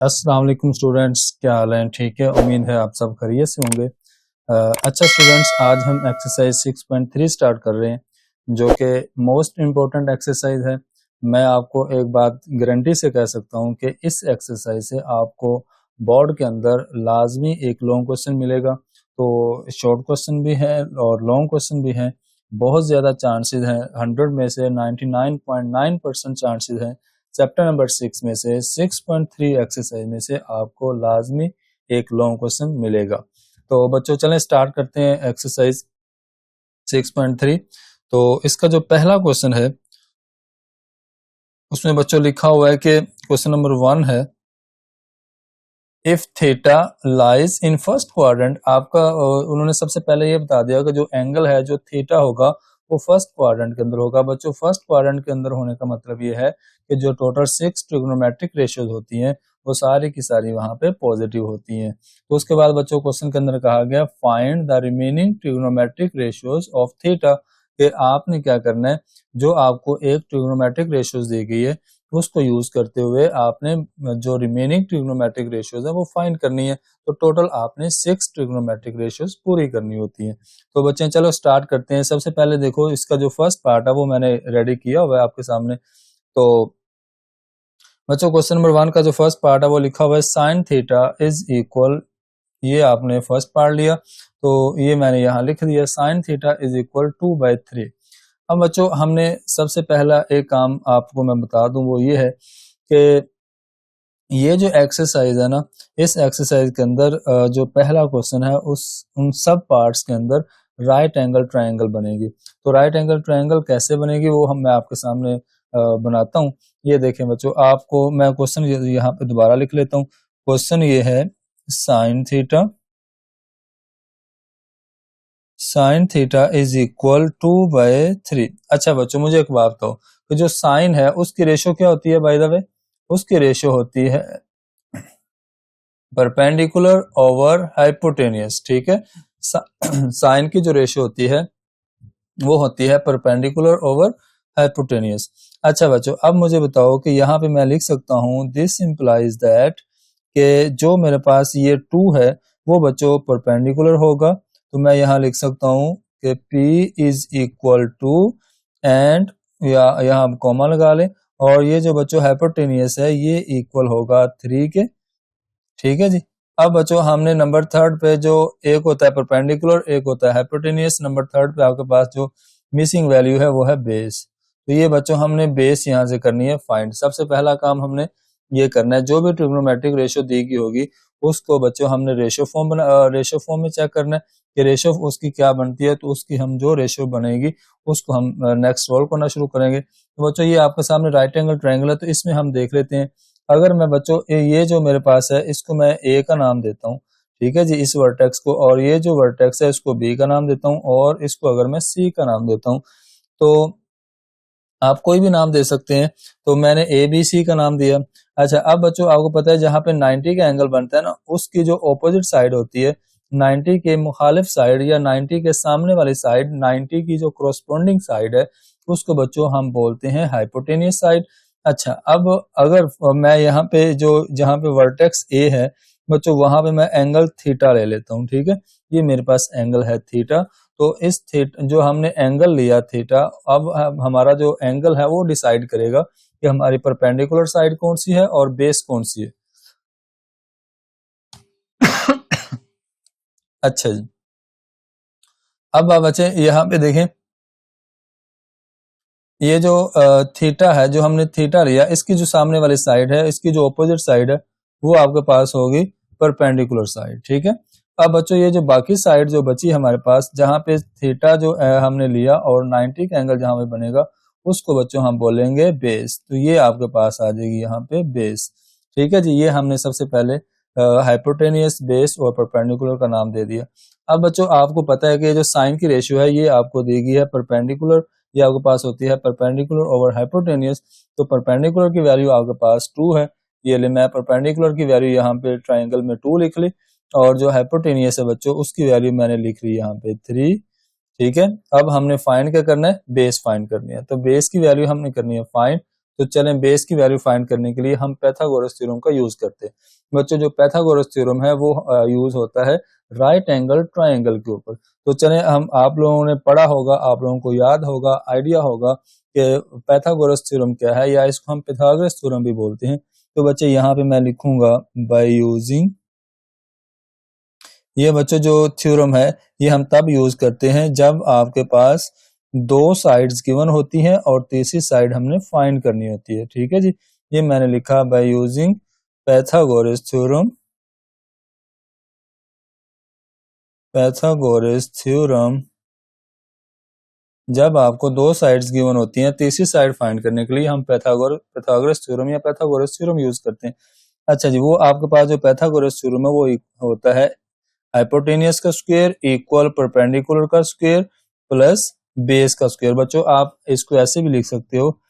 अस्सलाम वालेकुम स्टूडेंट्स, क्या हाल है? ठीक है, उम्मीद है आप सब खैरियत से होंगे। अच्छा स्टूडेंट्स, आज हम एक्सरसाइज 6.3 स्टार्ट कर रहे हैं जो कि मोस्ट इम्पोर्टेंट एक्सरसाइज है। मैं आपको एक बात गारंटी से कह सकता हूं कि इस एक्सरसाइज से आपको बोर्ड के अंदर लाजमी एक लॉन्ग क्वेश्चन मिलेगा। तो शॉर्ट क्वेश्चन भी है और लॉन्ग क्वेश्चन भी है। बहुत ज़्यादा चांसेस हैं, 100 में से 99.9% चांसेस हैं चैप्टर नंबर 6 में से 6.3 एक्सरसाइज में से आपको लाजमी एक लॉन्ग क्वेश्चन मिलेगा। तो बच्चों चलें स्टार्ट करते हैं एक्सरसाइज 6.3। तो इसका जो पहला क्वेश्चन है उसमें बच्चों लिखा हुआ है कि क्वेश्चन नंबर 1 है, if theta lies in first quadrant. आपका उन्होंने सबसे पहले ये बता दिया कि जो एंगल है जो थीटा होगा वो फर्स्ट क्वाड्रेंट के अंदर होगा। बच्चों फर्स्ट क्वाड्रेंट के अंदर होने का मतलब ये है कि जो टोटल 6 ट्रिग्नोमेट्रिक रेशियोज होती हैं वो सारी की सारी वहां पे पॉजिटिव होती हैं। तो उसके बाद बच्चों क्वेश्चन के अंदर कहा गया find the remaining trigonometric ratios of theta, कि आपने क्या करना है, जो आपको एक ट्रिग्नोमेट्रिक रेशियोज दी गई है उसको यूज करते हुए आपने जो रिमेनिंग ट्रिग्नोमेट्रिक रेशियोज है वो फाइंड करनी है। तो टोटल आपने 6 ट्रिग्नोमेट्रिक रेशियोज पूरी करनी होती हैं। तो बच्चे चलो स्टार्ट करते हैं। सबसे पहले देखो इसका जो फर्स्ट पार्ट है वो मैंने रेडी किया हुआ है आपके सामने। तो बच्चों क्वेश्चन नंबर 1 का जो फर्स्ट पार्ट है वो लिखा हुआ है साइन थीटा इज इक्वल, ये आपने फर्स्ट पार्ट लिया तो ये मैंने यहाँ लिख दिया, साइन थीटा इज इक्वल 2/3। अब बच्चों हमने सबसे पहला एक काम आपको मैं बता दूं वो ये है कि ये जो एक्सरसाइज है ना, इस एक्सरसाइज के अंदर जो पहला क्वेश्चन है उन सब पार्ट्स के अंदर राइट एंगल ट्रायंगल बनेगी। तो राइट एंगल ट्रायंगल कैसे बनेगी वो मैं आपके सामने बनाता हूँ। ये देखें बच्चों, आपको मैं क्वेश्चन यहाँ पे दोबारा लिख लेता हूँ। क्वेश्चन ये है साइन थीटा इज इक्वल 2/3। अच्छा बच्चों मुझे एक बात बताओ कि जो साइन है उसकी रेशो क्या होती है? बाय द वे उसकी रेशो होती है परपेंडिकुलर ओवर हाइपोटेनियस। ठीक है, साइन की जो रेशो होती है वो होती है परपेंडिकुलर ओवर हाइपोटेनियस। अच्छा बच्चों अब मुझे बताओ कि यहाँ पे मैं लिख सकता हूँ दिस इंप्लाइज दैट कि जो मेरे पास ये 2 है वो बच्चों परपेंडिकुलर होगा। तो मैं यहाँ लिख सकता हूँ कि P is equal to and यहाँ हम कॉमा लगा लें, और ये जो बच्चों हाइपोटेनियस है ये इक्वल होगा 3 के। ठीक है जी। अब बच्चों हमने नंबर 3 पे जो एक होता है परपेंडिकुलर एक होता है हाइपोटेनियस, नंबर 3 पे आपके पास जो मिसिंग वैल्यू है वो है बेस। तो ये बच्चों हमने बेस यहाँ से करनी है फाइंड। सबसे पहला काम हमने ये करना है, जो भी ट्रिग्नोमेट्रिक रेशियो दी गई होगी उसको बच्चों हमने रेशियो फॉर्म में चेक करना है कि रेशियो उसकी क्या बनती है। तो उसकी हम जो रेशियो बनेगी उसको हम नेक्स्ट सॉल्व करना शुरू करेंगे। तो बच्चों ये आपके सामने राइट एंगल ट्रायंगल है, तो इसमें हम देख लेते हैं। अगर मैं बच्चों ये जो मेरे पास है इसको मैं ए का नाम देता हूँ, ठीक है जी, इस वर्टेक्स को, और ये जो वर्टेक्स है इसको बी का नाम देता हूँ, और इसको अगर मैं सी का नाम देता हूँ तो आप कोई भी नाम दे सकते हैं। तो मैंने ए बी सी का नाम दिया। अच्छा अब बच्चों आपको पता है जहाँ पे 90 का एंगल बनता है ना उसकी जो ऑपोजिट साइड होती है, 90 के मुखालिफ साइड या 90 के सामने वाली साइड, 90 की जो कोरस्पोंडिंग साइड है उसको बच्चों हम बोलते हैं हाइपोटेनियस साइड। अच्छा अब अगर मैं यहाँ पे जो जहाँ पे वर्टेक्स ए है बच्चों वहां पे मैं एंगल थीटा ले लेता हूँ। ठीक है, ये मेरे पास एंगल है थीटा। तो इस थीटा जो हमने एंगल लिया थीटा, अब हमारा जो एंगल है वो डिसाइड करेगा कि हमारी परपेंडिकुलर साइड कौन सी है और बेस कौन सी है। अच्छा जी, अब आप बच्चे यहाँ पे देखें, ये जो थीटा है, जो हमने थीटा लिया इसकी जो सामने वाली साइड है इसकी जो ऑपोजिट साइड है वो आपके पास होगी परपेंडिकुलर साइड। ठीक है, अब बच्चों ये जो बाकी साइड जो बची हमारे पास, जहां पे थीटा जो हमने लिया और 90 का एंगल जहां पे बनेगा उसको बच्चों हम बोलेंगे बेस। तो ये आपके पास आ जाएगी यहाँ पे बेस। ठीक है जी, ये हमने सबसे पहले हाइपोटेनियस, बेस और परपेंडिकुलर का नाम दे दिया। अब बच्चों आपको पता है कि जो साइन की रेशियो है ये आपको दी गई है परपेंडिकुलर, ये आपके पास होती है परपेंडिकुलर ओवर हाइपोटेनियस। तो परपेंडिकुलर की वैल्यू आपके पास 2 है, ये ले मैं परपेंडिकुलर की वैल्यू यहाँ पे ट्राइंगल में 2 लिख ली, और जो हाइपोटेनियस है बच्चों उसकी वैल्यू मैंने लिख ली यहाँ पे 3। ठीक है, अब हमने फाइंड क्या करना है, बेस फाइंड करनी है। तो बेस की वैल्यू हमने करनी है फाइंड। तो चलें बेस की वैल्यू फाइंड करने के लिए हम पाइथागोरस थ्योरम का यूज करते हैं। बच्चों जो पाइथागोरस थ्योरम है वो यूज होता है राइट एंगल ट्राइंगल के ऊपर। तो चलें हम आप लोगों ने पढ़ा होगा, आप लोगों को याद होगा, आइडिया होगा कि पाइथागोरस थ्योरम क्या है, या इसको हम पाइथागोरस थ्योरम भी बोलते हैं। तो बच्चे यहाँ पे मैं लिखूंगा बाय यूजिंग, ये बच्चों जो थ्योरम है ये हम तब यूज करते हैं जब आपके पास दो साइड्स गिवन होती हैं और तीसरी साइड हमने फाइंड करनी होती है। ठीक है जी, ये मैंने लिखा by using Pythagoras theorem. Pythagoras theorem जब आपको दो साइड्स गिवन होती हैं, तीसरी साइड फाइंड करने के लिए हम पाइथागोरस थ्योरम या पाइथागोरस थ्योरम यूज करते हैं। अच्छा जी, वो आपके पास जो पाइथागोरस थ्योरम है वो होता है हाइपोटेनियस का स्क्वायर इक्वल परपेंडिकुलर का स्क्वायर प्लस बेस का स्क्वायर। बच्चों आप इसको ऐसे भी लिख सकते हो,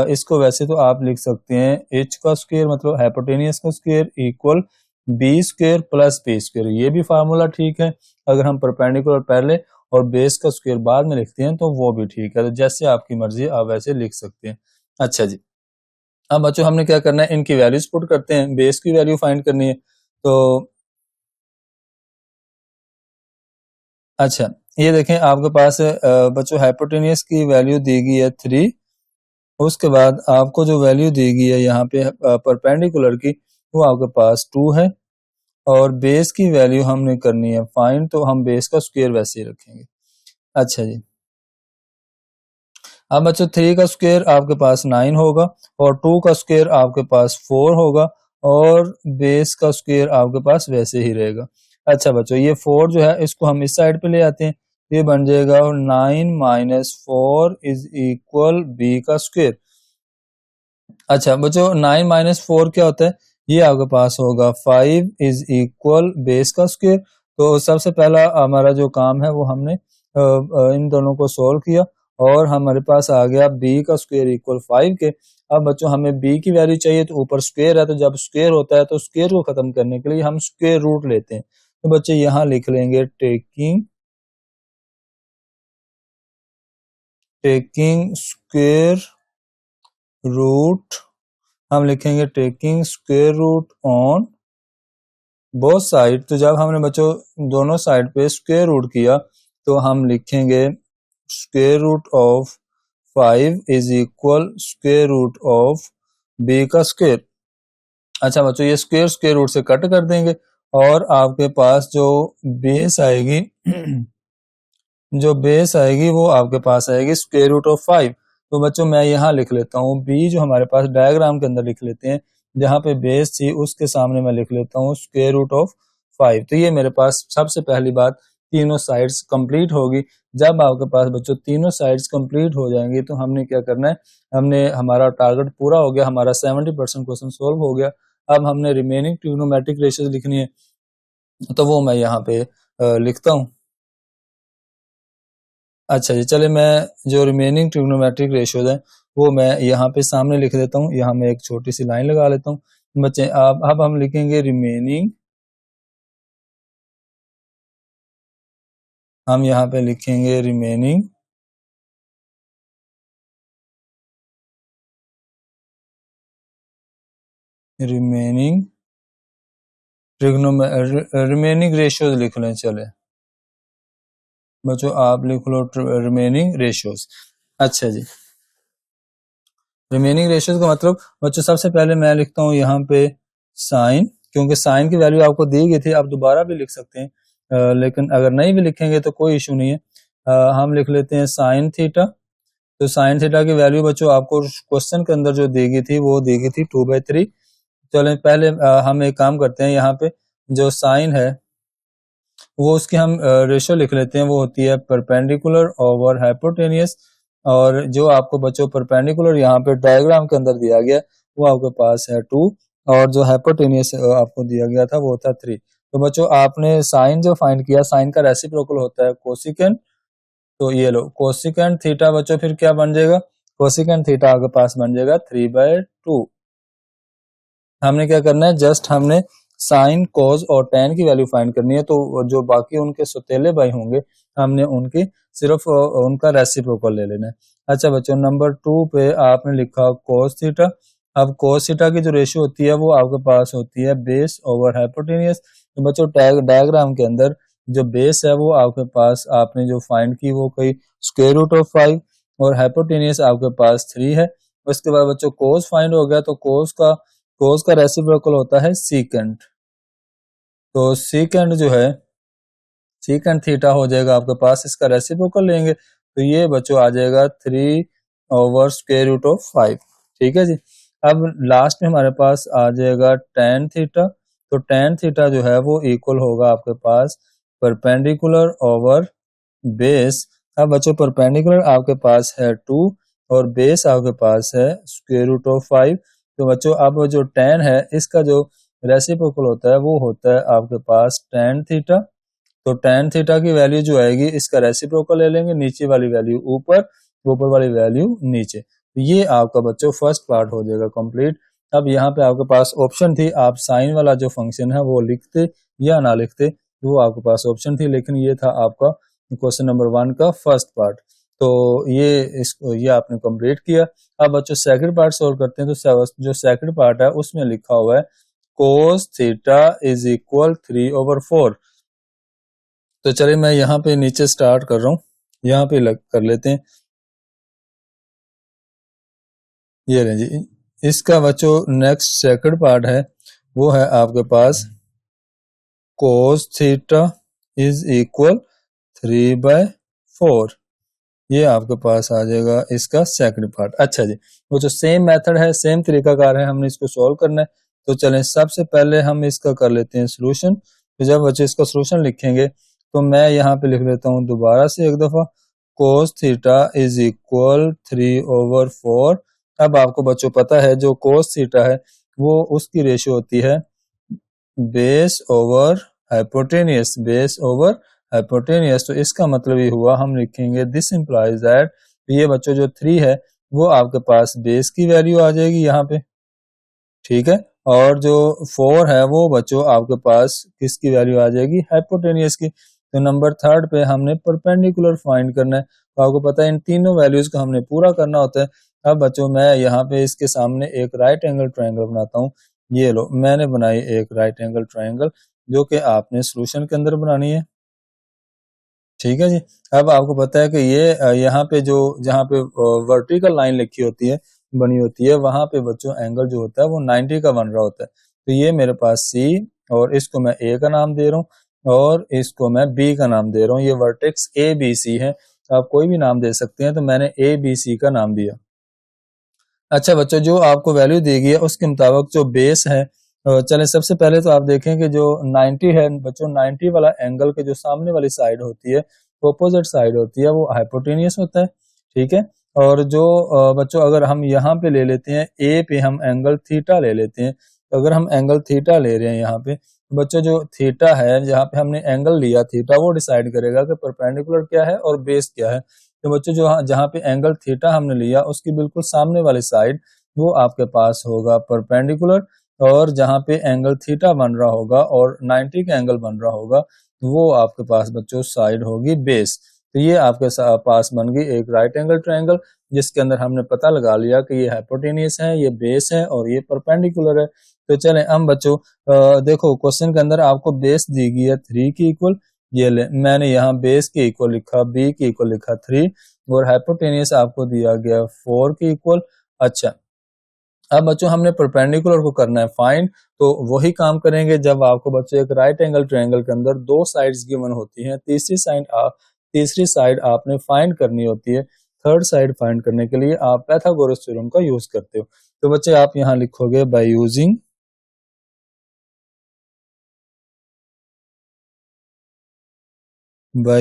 इसको वैसे तो आप लिख सकते हैं एच का स्क्वायर मतलब हाइपोटेनियस का square equal B square plus B square, ये भी फार्मूला ठीक है। अगर हम परपेंडिकुलर पहले और बेस का स्क्वायर बाद में लिखते हैं तो वो भी ठीक है। तो जैसे आपकी मर्जी आप वैसे लिख सकते हैं। अच्छा जी, अब बच्चों हमने क्या करना है, इनकी वैल्यूज पुट करते हैं, बेस की वैल्यू फाइंड करनी है। तो अच्छा ये देखें आपके पास बच्चों हाइपोटेनियस की वैल्यू दी गई है 3, उसके बाद आपको जो वैल्यू दी गई है यहाँ पे परपेंडिकुलर की वो आपके पास 2 है, और बेस की वैल्यू हमने करनी है फाइंड, तो हम बेस का स्क्वायर वैसे ही रखेंगे। अच्छा जी, अब बच्चों 3 का स्क्वायर आपके पास 9 होगा और 2 का स्क्वायर आपके पास 4 होगा और बेस का स्क्वायर आपके पास वैसे ही रहेगा। अच्छा बच्चों ये 4 जो है इसको हम इस साइड पे ले आते हैं, ये बन जाएगा 9 माइनस 4 इज इक्वल बी का स्क्वायर। अच्छा बच्चों 9 माइनस 4 क्या होता है, ये आपके पास होगा 5 इज इक्वल बेस का स्क्वायर। तो सबसे पहला हमारा जो काम है वो हमने इन दोनों को सोल्व किया और हमारे पास आ गया b का स्क्वायर इक्वल 5 के। अब बच्चों हमें b की वैल्यू चाहिए, तो ऊपर स्क्वायर है, तो जब स्क्वायर होता है तो स्क्वायर को खत्म करने के लिए हम स्क्वायर रूट लेते हैं। तो बच्चे यहाँ लिख लेंगे टेकिंग स्क्वायर रूट, हम लिखेंगे taking square root on both side. तो जब हमने बच्चों दोनों साइड पे स्क्वायर रूट किया तो हम लिखेंगे square root of 5 is equal square root of b का स्क्वायर। अच्छा बच्चों ये स्क्वायर स्क्वायर रूट से कट कर देंगे और आपके पास जो बेस आएगी जो बेस आएगी वो आपके पास आएगी स्क्वायर रूट ऑफ 5। तो बच्चों मैं यहाँ लिख लेता हूँ b जो हमारे पास डायग्राम के अंदर लिख लेते हैं, जहाँ पे बेस थी उसके सामने मैं लिख लेता हूँ स्क्वायर रूट ऑफ 5। तो ये मेरे पास सबसे पहली बात तीनों साइड्स कंप्लीट होगी। जब आपके पास बच्चों तीनों साइड्स कंप्लीट हो जाएंगी तो हमने क्या करना है, हमने हमारा टारगेट पूरा हो गया, हमारा 70% क्वेश्चन सोल्व हो गया। अब हमने रिमेनिंग ट्रिग्नोमेट्रिक रेशियोज लिखनी है, तो वो मैं यहाँ पे लिखता हूँ। अच्छा जी, चले मैं जो रिमेनिंग ट्रिग्नोमेट्रिक रेशियोज हैं वो मैं यहाँ पे सामने लिख देता हूँ। यहाँ मैं एक छोटी सी लाइन लगा लेता हूँ बच्चे। अब हम लिखेंगे रिमेनिंग, हम यहाँ पे लिखेंगे रिमेनिंग रिमेनिंग रेशियोज लिख लें। चले बच्चों आप लिख लो रिमेनिंग रेशियोज। अच्छा जी, रिमेनिंग रेशियोज का मतलब बच्चों सबसे पहले मैं लिखता हूँ यहाँ पे साइन, क्योंकि साइन की वैल्यू आपको दी गई थी, आप दोबारा भी लिख सकते हैं, लेकिन अगर नहीं भी लिखेंगे तो कोई इशू नहीं है। हम लिख लेते हैं साइन थीटा। तो साइन थीटा की वैल्यू बच्चों आपको क्वेश्चन के अंदर जो दी गई थी वो दी गई थी 2/3। चलें पहले हम एक काम करते हैं, यहाँ पे जो साइन है वो उसकी हम रेशियो लिख लेते हैं, वो होती है परपेंडिकुलर ओवर हाइपोटेनियस। और जो आपको बच्चों परपेंडिकुलर यहाँ पे डायग्राम के अंदर दिया गया वो आपके पास है 2, और जो हाइपोटेनियस आपको दिया गया था वो था 3। तो बच्चों आपने साइन जो फाइंड किया, साइन का रेसिप्रोकल होता है कोसिकेंट। तो ये लो कोसिकेंट थीटा बच्चों फिर क्या बन जाएगा, कोसिकेंट थीटा आपके पास बन जाएगा 3/2। हमने क्या करना है, जस्ट हमने साइन कॉज और टेन की वैल्यू फाइंड करनी है, तो जो बाकी उनके सौतेले भाई होंगे हमने उनकी सिर्फ उनका रेसिप्रोकल ले लेना है। अच्छा बच्चों, नंबर 2 पे आपने लिखा cos थीटा। अब cos थीटा की जो रेशियो होती है वो आपके पास होती है बेस ओवर हाइपोटेनियस। तो बच्चों डायग्राम के अंदर जो बेस है वो आपके पास आपने जो फाइंड की वो कोई स्क्वायर रूट ऑफ 5 और हाइपोटेनियस आपके पास 3 है। उसके बाद बच्चों cos फाइंड हो गया, तो cos का रेसिप्रोकल होता है सीकेंट। तो सीकेंट जो है सीकेंट थीटा हो जाएगा आपके पास, इसका रेसिप्रोकल लेंगे तो ये बच्चों आ जाएगा 3 ओवर स्क्वायर रूट ऑफ 5। ठीक है जी। अब लास्ट में हमारे पास आ जाएगा tan थीटा। तो tan थीटा जो है वो इक्वल होगा आपके पास परपेंडिकुलर ओवर बेस। अब बच्चों परपेंडिकुलर आपके पास है 2 और बेस आपके पास है स्क्वायर रूट ऑफ 5। तो बच्चों अब जो tan है इसका जो रेसिप्रोकल होता है वो होता है आपके पास tan थीटा। तो tan थीटा की वैल्यू जो आएगी इसका रेसिप्रोकल ले लेंगे, नीचे वाली वैल्यू ऊपर, ऊपर वाली वैल्यू नीचे। तो ये आपका बच्चों फर्स्ट पार्ट हो जाएगा कंप्लीट। अब यहाँ पे आपके पास ऑप्शन थी, आप साइन वाला जो फंक्शन है वो लिखते या ना लिखते, वो आपके पास ऑप्शन थी, लेकिन ये था आपका क्वेश्चन नंबर 1 का फर्स्ट पार्ट। तो ये आपने कंप्लीट किया। अब बच्चों सेकंड पार्ट सॉल्व करते हैं। तो जो सेकंड पार्ट है उसमें लिखा हुआ है cos theta is equal 3 over 4। तो चलिए मैं यहाँ पे नीचे स्टार्ट कर रहा हूँ, यहाँ पे कर लेते हैं। ये रहे जी, इसका बच्चों नेक्स्ट सेकंड पार्ट है वो है आपके पास cos थीटा इज इक्वल 3/4। ये आपके पास आ जाएगा इसका सेकंड पार्ट। अच्छा जी, वो जो सेम मेथड है, सेम तरीकाकार है, हमने इसको सॉल्व करना है। तो चलें सबसे पहले हम इसका कर लेते हैं सोल्यूशन। तो जब बच्चे इसका सोल्यूशन लिखेंगे तो मैं यहाँ पे लिख लेता हूँ दोबारा से एक दफा cos theta is equal 3 over 4। अब आपको बच्चों पता है जो cos थीटा है वो उसकी रेशियो होती है base over hypotenuse, base over hypotenuse. तो इसका मतलब ये हुआ, हम लिखेंगे दिस इंप्लाइज दैट, ये बच्चों जो 3 है वो आपके पास बेस की वैल्यू आ जाएगी यहाँ पे, ठीक है, और जो 4 है वो बच्चों आपके पास किसकी वैल्यू आ जाएगी, हाइपोटेनियस की। तो नंबर 3 पे हमने परपेंडिकुलर फाइंड करना है। तो आपको पता है इन तीनों वैल्यूज को हमने पूरा करना होता है। अब बच्चों मैं यहाँ पे इसके सामने एक राइट एंगल ट्रायंगल बनाता हूँ। ये लो, मैंने बनाई एक राइट एंगल ट्रायंगल जो कि आपने सॉल्यूशन के अंदर बनानी है। ठीक है जी। अब आपको पता है कि ये यहाँ पे जो जहाँ पे वर्टिकल लाइन लिखी होती है, बनी होती है, वहां पे बच्चों एंगल जो होता है वो 90 का बन रहा होता है। तो ये मेरे पास सी, और इसको मैं ए का नाम दे रहा हूँ और इसको मैं बी का नाम दे रहा हूँ। ये वर्टेक्स ए बी सी है, आप कोई भी नाम दे सकते हैं, तो मैंने ए बी सी का नाम दिया। अच्छा बच्चों, जो आपको वैल्यू दी गई है उसके मुताबिक जो बेस है, चले सबसे पहले तो आप देखें कि जो 90 है बच्चों, 90 वाला एंगल के जो सामने वाली साइड होती है, ऑपोजिट साइड होती है, वो हाइपोटेनियस होता है। ठीक है। और जो बच्चों अगर हम यहाँ पे ले लेते हैं ए पे हम एंगल थीटा ले लेते हैं, तो अगर हम एंगल थीटा ले रहे हैं यहाँ पे, तो बच्चों जो थीटा है जहाँ पे हमने एंगल लिया थीटा, वो डिसाइड करेगा कि परपेंडिकुलर क्या है और बेस क्या है। तो बच्चों जो जहाँ पे एंगल थीटा हमने लिया उसकी बिल्कुल सामने वाली साइड वो आपके पास होगा परपेंडिकुलर, और जहाँ पे एंगल थीटा बन रहा होगा और 90 का एंगल बन रहा होगा वो आपके पास बच्चों साइड होगी बेस। तो ये आपके पास बन गई एक राइट एंगल ट्रायंगल, जिसके अंदर हमने पता लगा लिया कि ये हाइपोटेनियस है, ये बेस है और ये परपेंडिकुलर है। तो चलें हम बच्चों देखो क्वेश्चन के अंदर आपको बेस दी गई है 3 की इक्वल, ये ले मैंने यहाँ बेस के इक्वल लिखा, बी के इक्वल लिखा 3, और हाइपोटेनियस आपको दिया गया 4 के इक्वल। अच्छा, अब बच्चों हमने परपेंडिकुलर को करना है फाइंड, तो वही काम करेंगे जब आपको बच्चों एक राइट एंगल ट्रायंगल के अंदर दो साइड्स गिवन होती हैं, तीसरी साइड आपने फाइंड करनी होती है। थर्ड साइड फाइंड करने के लिए आप पाइथागोरस थ्योरम का यूज करते हो। तो बच्चे आप यहाँ लिखोगे बाय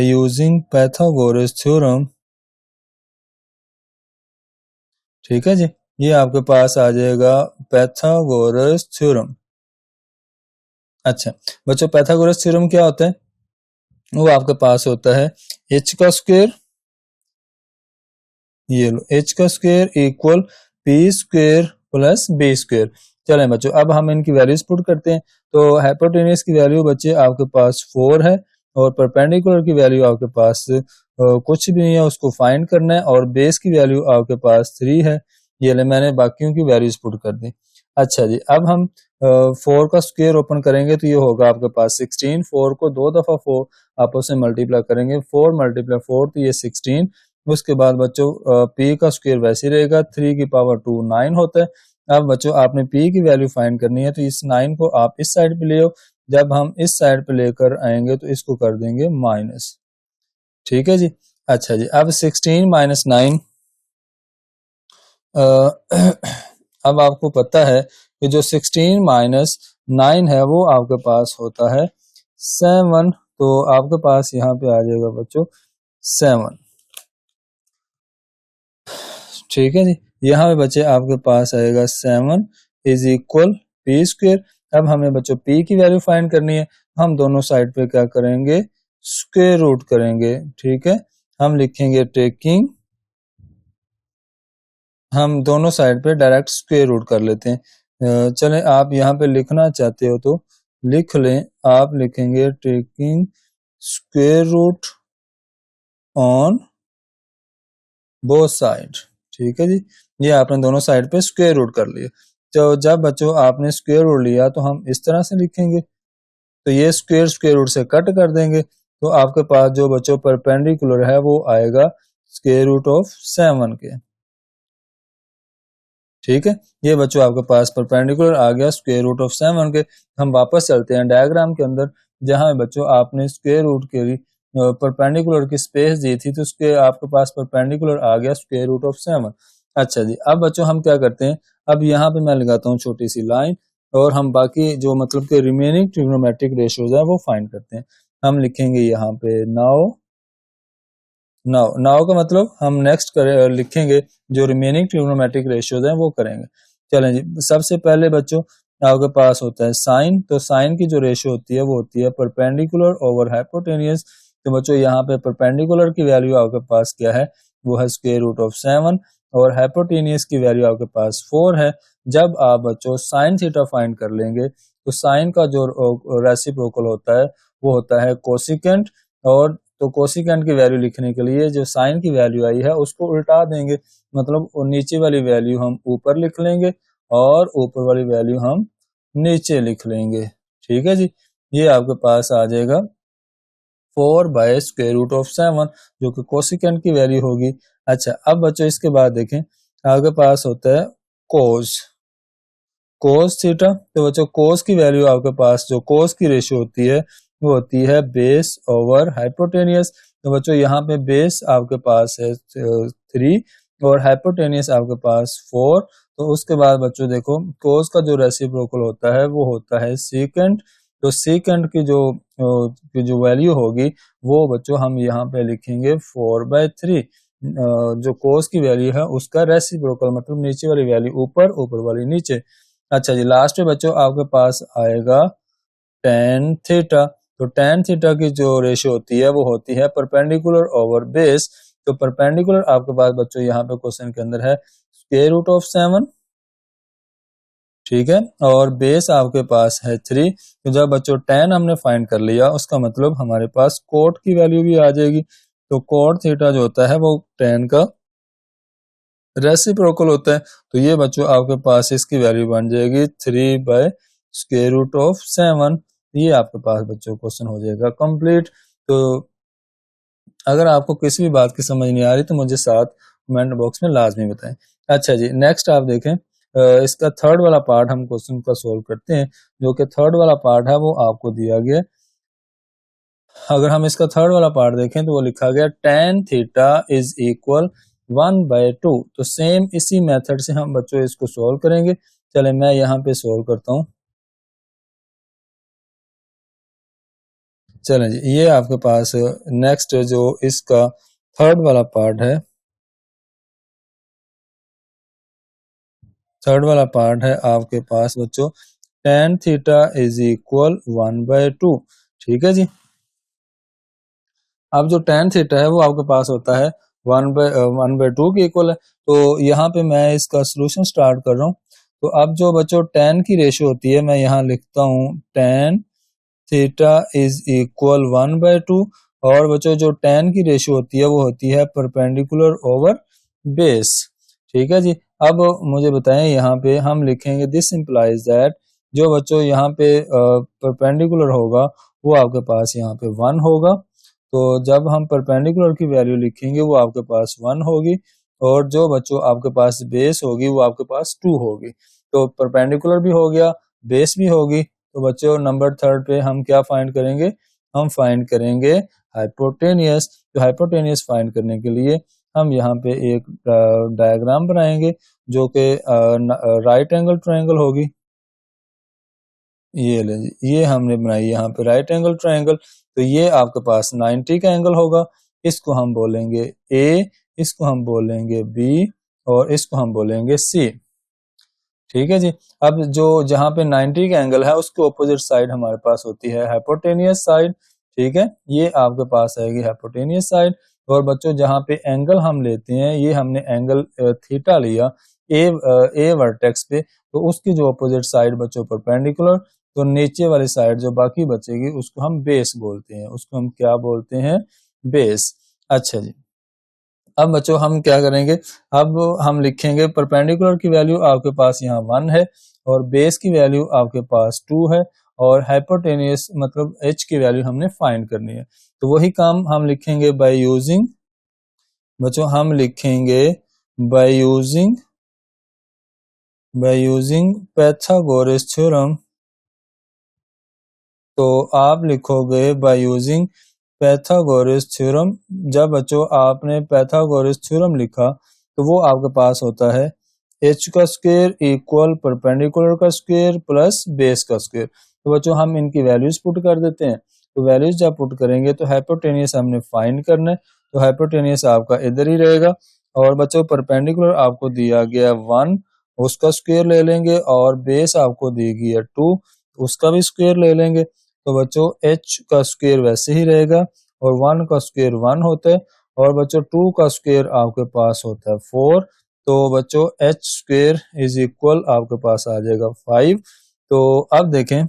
यूजिंग पाइथागोरस थ्योरम। ठीक है जी, ये आपके पास आ जाएगा पाइथागोरस थ्योरम। अच्छा बच्चों, पाइथागोरस थ्योरम क्या होता है, वो आपके पास होता है h का स्क्वायर, ये लो h का square equal p square plus b square. चलें बच्चों, अब हम इनकी वैल्यूज पुट करते हैं। तो हाइपोटेनियस की वैल्यू बच्चे आपके पास 4 है और परपेंडिकुलर की वैल्यू आपके पास कुछ भी नहीं है, उसको फाइंड करना है, और बेस की वैल्यू आपके पास 3 है। ये ले मैंने बाकियों की वैल्यूज पुट कर दी। अच्छा जी, अब हम 4 का स्क्वायर ओपन करेंगे तो ये होगा आपके पास 16। 4 को 2 दफा 4 आपस में मल्टीप्लाई करेंगे, 4 मल्टीप्लाई 4 तो ये 16। उसके बाद बच्चों p का स्क्वायर वैसे ही रहेगा, 3 की पावर 2 9 होता है। अब बच्चों आपने p की वैल्यू फाइंड करनी है, तो इस 9 को आप इस साइड पे ले आओ। जब हम इस साइड पे लेकर आएंगे तो इसको कर देंगे माइनस। ठीक है जी। अच्छा जी, अब 16 माइनस 9, अब आपको पता है कि जो 16 माइनस 9 है वो आपके पास होता है 7। तो आपके पास यहाँ पे आ जाएगा बच्चों 7। ठीक है जी, यहाँ पे बच्चे आपके पास आएगा 7 इज इक्वल पी स्क्वायर। अब हमें बच्चों p की वैल्यू फाइंड करनी है, हम दोनों साइड पे क्या करेंगे, स्क्वायर रूट करेंगे। ठीक है, हम लिखेंगे टेकिंग, हम दोनों साइड पे डायरेक्ट स्क्वायर रूट कर लेते हैं। चलें, आप यहाँ पे लिखना चाहते हो तो लिख लें। आप लिखेंगे taking square root on both side. ठीक है जी, ये आपने दोनों साइड पे स्क्वायर रूट कर लिया। तो जब बच्चों आपने स्क्वायर रूट लिया तो हम इस तरह से लिखेंगे, तो ये स्क्वायर स्क्वायर रूट से कट कर देंगे, तो आपके पास जो बच्चों परपेंडिकुलर है वो आएगा स्क्वायर रूट ऑफ 7 के। ठीक है, ये बच्चों आपके पास परपेंडिकुलर आ गया स्क्वायर रूट ऑफ 7 के। हम वापस चलते हैं डायग्राम के अंदर, जहां बच्चों आपने स्क्वायर रूट के लिए परपेंडिकुलर की स्पेस दी थी, तो उसके आपके पास परपेंडिकुलर आ गया स्क्वायर रूट ऑफ 7। अच्छा जी, अब बच्चों हम क्या करते हैं, अब यहाँ पे मैं लगाता हूँ छोटी सी लाइन, और हम बाकी जो मतलब के रिमेनिंग ट्रिग्नोमेट्रिक रेशियोज है वो फाइंड करते हैं। हम लिखेंगे यहाँ पे नाउ, नाउ नाउ का मतलब हम नेक्स्ट लिखेंगे जो रिमेनिंग ट्रिग्नोमेट्रिक रेशियोज हैं वो करेंगे। चलें जी, सबसे पहले बच्चों आपके पास होता है साइन। तो साइन की जो रेशियो होती है वो होती है परपेंडिकुलर ओवर हाइपोटेनियस। तो बच्चों यहाँ पे परपेंडिकुलर की वैल्यू आपके पास क्या है, वो है स्क्वायर रूट ऑफ 7, और हाइपोटेनियस की वैल्यू आपके पास 4 है। जब आप बच्चों साइन थीटा फाइंड कर लेंगे तो साइन का जो रेसिप्रोकल होता है वो होता है कोसिकेंट, और तो कोसिकेंट की वैल्यू लिखने के लिए जो साइन की वैल्यू आई है उसको उल्टा देंगे, मतलब नीचे वाली वैल्यू हम ऊपर लिख लेंगे और ऊपर वाली वैल्यू हम नीचे लिख लेंगे। ठीक है जी, ये आपके पास आ जाएगा 4 बाय स्क्वायर रूट ऑफ 7, जो कि कोसिकेंट की वैल्यू होगी। अच्छा, अब बच्चों इसके बाद देखें, आपके पास होता है कोस, कोस थीटा। तो बच्चों कोस की वैल्यू आपके पास, जो कोस की रेशियो होती है वो होती है बेस ओवर हाइपोटेनियस। तो बच्चों यहाँ पे बेस आपके पास है 3 और हाइपोटेनियस आपके पास 4। तो उसके बाद बच्चों देखो कोस का जो रेसिप्रोकल होता है वो होता है सीकेंट। तो सीकेंट की जो वैल्यू होगी वो बच्चों हम यहाँ पे लिखेंगे 4/3। जो कोस की वैल्यू है उसका रेसिप्रोकल, मतलब नीचे वाली वैल्यू ऊपर, ऊपर वाली नीचे। अच्छा जी, लास्ट में बच्चों आपके पास आएगा टेन थीटा। तो टेन थीटा की जो रेशियो होती है वो होती है परपेंडिकुलर ओवर बेस। तो परपेंडिकुलर आपके पास बच्चों यहाँ पे क्वेश्चन के अंदर है स्क्वायर रूट ऑफ 7। ठीक है, और बेस आपके पास है 3। तो जब बच्चों टेन हमने फाइंड कर लिया, उसका मतलब हमारे पास कोट की वैल्यू भी आ जाएगी। तो कोट थीटा जो होता है वो टेन का रेसिप्रोकल होता है। तो ये बच्चों आपके पास इसकी वैल्यू बन जाएगी 3 बाय स्क्वायर रूट ऑफ 7। ये आपके पास बच्चों क्वेश्चन हो जाएगा कंप्लीट। तो अगर आपको किसी भी बात की समझ नहीं आ रही तो मुझे साथ कमेंट बॉक्स में लाजमी बताएं। अच्छा जी, नेक्स्ट आप देखें, इसका थर्ड वाला पार्ट हम क्वेश्चन का सोल्व करते हैं। जो कि थर्ड वाला पार्ट है वो आपको दिया गया। अगर हम इसका थर्ड वाला पार्ट देखें तो वो लिखा गया tan थीटा इज इक्वल 1/2। तो सेम इसी मेथड से हम बच्चों इसको सोल्व करेंगे। चले मैं यहाँ पे सोल्व करता हूँ। चलें जी, ये आपके पास नेक्स्ट जो इसका थर्ड वाला पार्ट है, थर्ड वाला पार्ट है आपके पास बच्चों tan थीटा इज इक्वल 1/2। ठीक है जी, अब जो tan थीटा है वो आपके पास होता है 1/2 के इक्वल है। तो यहाँ पे मैं इसका सोल्यूशन स्टार्ट कर रहा हूँ। तो अब जो बच्चों tan की रेशियो होती है, मैं यहाँ लिखता हूँ tan थीटा इज इक्वल 1/2, और बच्चों जो tan की रेशियो होती है वो होती है परपेंडिकुलर ओवर बेस। ठीक है जी। अब मुझे बताएं, यहाँ पे हम लिखेंगे दिस इंप्लाइज दैट, जो बच्चों यहाँ पे परपेंडिकुलर होगा वो आपके पास यहाँ पे 1 होगा। तो जब हम परपेंडिकुलर की वैल्यू लिखेंगे वो आपके पास 1 होगी, और जो बच्चों आपके पास बेस होगी वो आपके पास 2 होगी। तो परपेंडिकुलर भी हो गया, बेस भी होगी। तो बच्चों नंबर थर्ड पे हम क्या फाइंड करेंगे, हम फाइंड करेंगे हाइपोटेनियस। तो हाइपोटेनियस फाइंड करने के लिए हम यहाँ पे एक डायग्राम बनाएंगे जो कि राइट एंगल ट्रायंगल होगी। ये ले जी, ये हमने बनाई यहाँ पे राइट एंगल ट्रायंगल। तो ये आपके पास 90 का एंगल होगा, इसको हम बोलेंगे ए, इसको हम बोलेंगे बी, और इसको हम बोलेंगे सी। ठीक है जी। अब जो जहां पे 90 का एंगल है उसके ऑपोजिट साइड हमारे पास होती है हाइपोटेनियस साइड। ठीक है, ये आपके पास आएगी हाइपोटेनियस साइड। और बच्चों जहां पे एंगल हम लेते हैं, ये हमने एंगल थीटा लिया ए वर्टेक्स पे, तो उसकी जो ऑपोजिट साइड बच्चों परपेंडिकुलर, तो नीचे वाली साइड जो बाकी बचेगी उसको हम बेस बोलते हैं, उसको हम क्या बोलते हैं, बेस। अच्छा जी। अब बच्चों हम क्या करेंगे, अब हम लिखेंगे परपेंडिकुलर की वैल्यू आपके पास यहाँ 1 है, और बेस की वैल्यू आपके पास 2 है, और हाइपोटेनियस मतलब h की वैल्यू हमने फाइंड करनी है। तो वही काम हम लिखेंगे बाय यूजिंग, बच्चों हम लिखेंगे बाय यूजिंग पैथागोरस थ्योरम। तो आप लिखोगे बाय यूजिंग पैथागोरस थ्योरम। जब बच्चों आपने पैथागोरस थ्योरम लिखा तो वो आपके पास होता है h का स्क्वायर इक्वल परपेंडिकुलर का स्क्वायर प्लस बेस का स्क्वायर। तो बच्चों हम इनकी वैल्यूज पुट कर देते हैं। तो वैल्यूज जब पुट करेंगे तो हाइपोटेनियस हमने फाइंड करना है, तो हाइपोटेनियस आपका इधर ही रहेगा। और बच्चों परपेंडिकुलर आपको दिया गया 1, उसका स्क्वायर ले लेंगे, और बेस आपको दी गई है 2, उसका भी स्क्वायर ले लेंगे। तो बच्चों h का स्क्वायर वैसे ही रहेगा, और 1 का स्क्वायर 1 होता है, और बच्चों 2 का स्क्वायर आपके पास होता है 4। तो बच्चों h स्क्वायर इज इक्वल आपके पास आ जाएगा 5। तो अब देखें,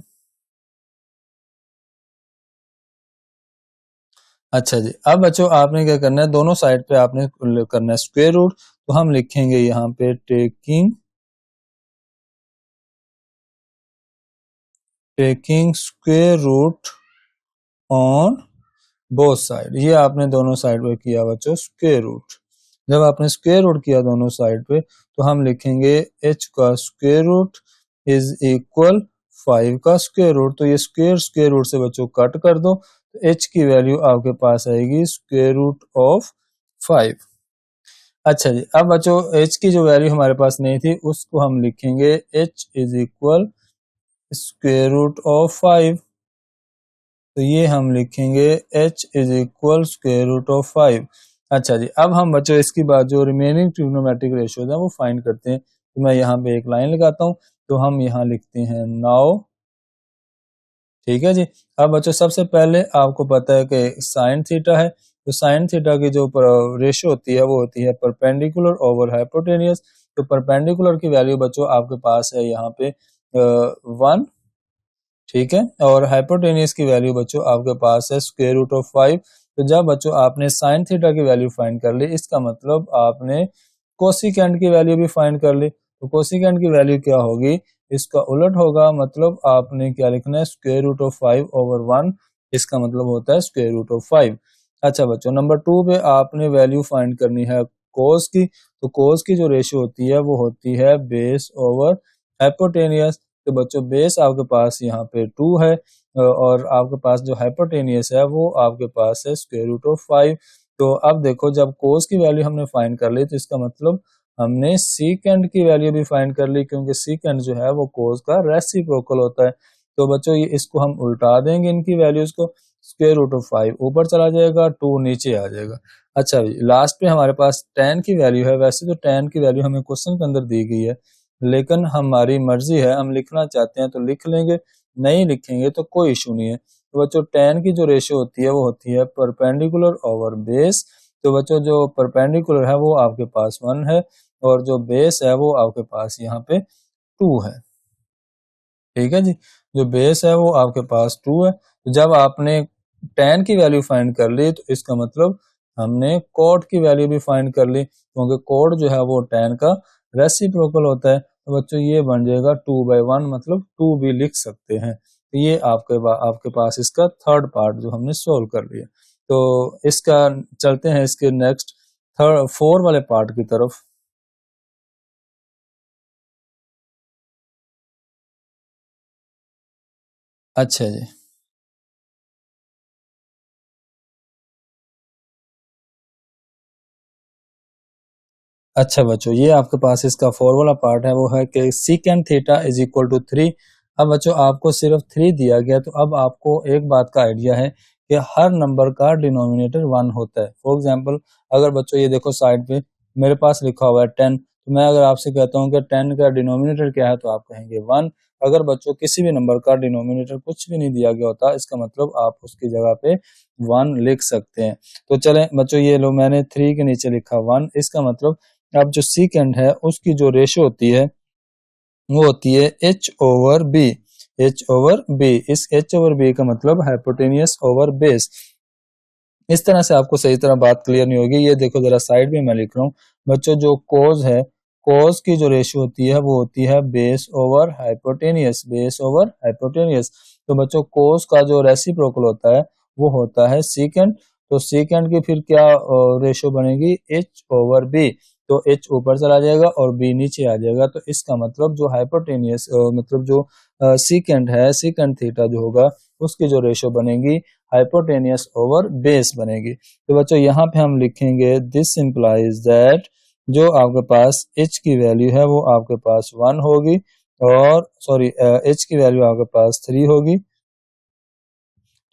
अच्छा जी, अब बच्चों आपने क्या करना है, दोनों साइड पे आपने करना है स्क्वायर रूट। तो हम लिखेंगे यहाँ पे taking square root on both side. ये आपने दोनों साइड पे किया बच्चों स्क्वायर रूट। जब आपने स्क्वायर रूट किया दोनों साइड पे, तो हम लिखेंगे h का स्क्वायर रूट इज इक्वल 5 का स्क्वायर रूट। तो ये स्क्वायर रूट से बच्चों कट कर दो, तो h की वैल्यू आपके पास आएगी स्क्वायर रूट ऑफ 5। अच्छा जी, अब बच्चों h की जो वैल्यू हमारे पास नहीं थी उसको हम लिखेंगे h is equal square root of 5। तो ये हम लिखेंगे h is equal square root of 5। अच्छा जी, अब हम बच्चों इसकी बात जो रिमेनिंग ट्रिग्नोमेट्रिक रेशियोज हैं वो फाइंड करते हैं। तो मैं यहाँ पे एक लाइन लगाता हूँ, तो हम यहाँ लिखते हैं नाउ। ठीक है जी। अब बच्चों सबसे पहले आपको पता है कि साइन थीटा है, तो साइन थीटा की जो रेशियो होती है वो होती है परपेंडिकुलर ओवर हाइपोटेनियस। तो परपेंडिकुलर की वैल्यू बच्चों आपके पास है यहाँ पे 1। ठीक है, और हाइपोटेनियस की वैल्यू बच्चों आपके पास है स्क्वायर रूट ऑफ 5। तो जब बच्चों आपने साइन थीटा की वैल्यू फाइंड कर ली, इसका मतलब आपने कोसिकेंड की वैल्यू भी फाइंड कर ली। तो कोसिकेंड की वैल्यू क्या होगी, इसका उलट होगा, मतलब आपने क्या लिखना है, स्क्वायर रूट ऑफ 5 ओवर 1। इसका मतलब होता है स्क्वायर रूट ऑफ 5। अच्छा बच्चों नंबर 2 पे आपने वैल्यू फाइंड करनी है कोस की। तो कोस की जो रेशियो होती है वो होती है बेस ओवर हाइपोटेनियस। तो बच्चों बेस आपके पास यहाँ पे 2 है, और आपके पास जो हाइपोटेनियस है वो आपके पास है स्क्वायर रूट ऑफ 5। तो अब देखो, जब कोस की वैल्यू हमने फाइंड कर ली, तो इसका मतलब हमने सीकेंड की वैल्यू भी फाइंड कर ली, क्योंकि सीकेंड जो है वो कोस का रेसिप्रोकल होता है। तो बच्चों ये इसको हम उल्टा देंगे, इनकी वैल्यूज को, स्क्वायर रूट ऑफ 5 ऊपर चला जाएगा, 2 नीचे आ जाएगा। अच्छा भाई, लास्ट पे हमारे पास tan की वैल्यू है। वैसे तो tan की वैल्यू हमें क्वेश्चन के अंदर दी गई है, लेकिन हमारी मर्जी है, हम लिखना चाहते हैं तो लिख लेंगे, नहीं लिखेंगे तो कोई इशू नहीं है। तो बच्चों tan की जो रेशियो होती है वो होती है परपेंडिकुलर ओवर बेस। तो बच्चों जो परपेंडिकुलर है वो आपके पास 1 है, और जो बेस है वो आपके पास यहाँ पे 2 है। ठीक है जी, जो बेस है वो आपके पास 2 है। तो जब आपने tan की वैल्यू फाइंड कर ली तो इसका मतलब हमने cot की वैल्यू भी फाइंड कर ली, क्योंकि cot जो है वो tan का रेसिप्रोकल होता है। तो बच्चों ये बन जाएगा 2/1, मतलब 2 भी लिख सकते हैं। तो ये आपके पास इसका थर्ड पार्ट जो हमने सोल्व कर लिया। तो इसका चलते हैं इसके नेक्स्ट थर्ड 4 वाले पार्ट की तरफ। अच्छा जी, अच्छा बच्चों, ये आपके पास इसका 4 वाला पार्ट है, वो है कि secant theta is equal to 3। अब बच्चों आपको सिर्फ 3 दिया गया, तो अब आपको एक बात का आइडिया है कि हर नंबर का डिनोमिनेटर 1 होता है। फॉर एग्जांपल, अगर बच्चों ये देखो साइड पे मेरे पास लिखा हुआ है 10, तो मैं अगर आपसे कहता हूँ कि 10 का डिनोमिनेटर क्या है, तो आप कहेंगे 1। अगर बच्चों किसी भी नंबर का डिनोमिनेटर कुछ भी नहीं दिया गया होता, इसका मतलब आप उसकी जगह पे 1 लिख सकते हैं। तो चलें बच्चों, ये लो मैंने 3 के नीचे लिखा 1, इसका मतलब अब जो सीकेंड है उसकी जो रेशो होती है वो होती है h over b। h over b, इस h ओवर b का मतलब हाइपोटेनियस ओवर बेस। इस तरह से आपको सही तरह बात क्लियर नहीं होगी। ये देखो जरा साइड में मैं लिख रहा हूँ बच्चों, जो कोज है, कोज की जो रेशियो होती है वो होती है base over hypotenuse, base over hypotenuse. तो बच्चों कोज का जो रेसिप्रोकल होता है वो होता है सीकेंड। तो सीकेंड की फिर क्या रेशियो बनेगी, एच ओवर बी। तो एच ऊपर चला जाएगा और बी नीचे आ जाएगा। तो इसका मतलब जो हाइपोटेनियस मतलब जो सीकेंड है, सीकेंड थीटा जो होगा उसकी जो रेशियो बनेगी हाइपोटेनियस ओवर बेस बनेगी। तो बच्चों यहाँ पे हम लिखेंगे दिस इंप्लाइज दैट जो आपके पास h की वैल्यू है वो आपके पास 1 होगी, और सॉरी h की वैल्यू आपके पास 3 होगी।